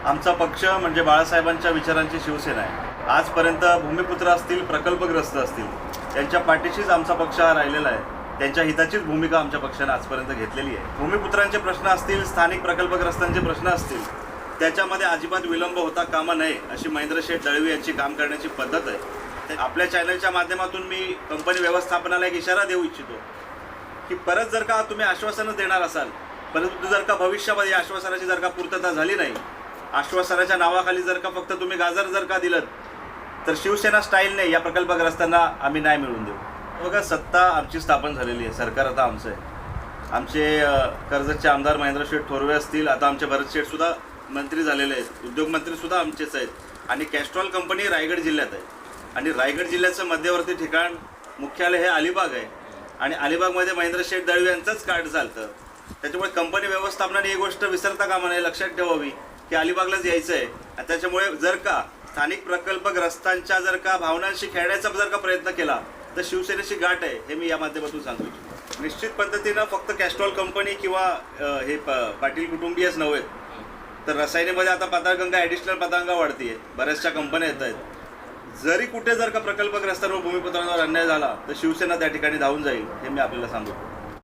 आमचा पक्ष म्हणजे बाळासाहेबांच्या विचारांची शिवसेना आहे। आजपर्यंत भूमिपुत्र असतील, प्रकल्पग्रस्त असतील, त्यांच्या पाठीशीच आमचा पक्ष हा राहिलेला आहे। त्यांच्या हिताचीच भूमिका आमच्या पक्षाने आजपर्यंत घेतलेली आहे। भूमिपुत्रांचे प्रश्न असतील, स्थानिक प्रकल्पग्रस्तांचे प्रश्न असतील, त्याच्यामध्ये अजिबात विलंब होता कामा नये अशी महेंद्र शेठ दळवी यांची काम करण्याची पद्धत आहे। आपल्या चॅनलच्या माध्यमातून मी कंपनी व्यवस्थापनाला एक इशारा देऊ इच्छितो की परत जर का तुम्ही आश्वासनं देणार असाल, परंतु जर का भविष्यामध्ये आश्वासनाची जर का पूर्तता झाली नाही, आश्वासनाच्या नावाखाली जर का फक्त तुम्ही गाजर जर का दिलं, तर शिवसेना स्टाईलने या प्रकल्पग्रस्तांना आम्ही नाही मिळवून देऊ। बघा, सत्ता आमची स्थापन झालेली आहे, सरकार आता आमचं आहे। आमचे कर्जतचे आमदार महेंद्र शेठ थोरवे असतील, आता आमचे भरत शेठसुद्धा मंत्री झालेले आहेत, उद्योगमंत्रीसुद्धा आमचेच आहेत। आणि कॅस्ट्रॉल कंपनी रायगड जिल्ह्यात आहे आणि रायगड जिल्ह्याचं मध्यवर्ती ठिकाण मुख्यालय हे अलिबाग आहे आणि अलिबागमध्ये महेंद्र शेठ दळवी यांचंच कार्ड चालतं। त्याच्यामुळे कंपनी व्यवस्थापनाने ही गोष्ट विसरता कामा नये, लक्षात ठेवावी की अलिबागलाच यायचं आहे। आणि त्याच्यामुळे जर का स्थानिक प्रकल्पग्रस्तांच्या जर का भावनांशी खेळण्याचा जर का प्रयत्न केला तर शिवसेनेची गाठ आहे, हे मी या माध्यमातून सांगू इच्छितो। निश्चित पद्धतीनं फक्त कॅस्ट्रॉल कंपनी किंवा हे पाटील कुटुंबीयच नव्हे, तर रसायनीमध्ये आता पाताळगंगा ॲडिशनल पतंगा वाढतीये, बऱ्याचशा कंपन्या येत आहेत। जरी कुठे जर का प्रकल्पग्रस्तांवर भूमिपुत्रांवर अन्याय झाला तर शिवसेना त्या ठिकाणी धावून जाईल, हे मी आपल्याला सांगतो।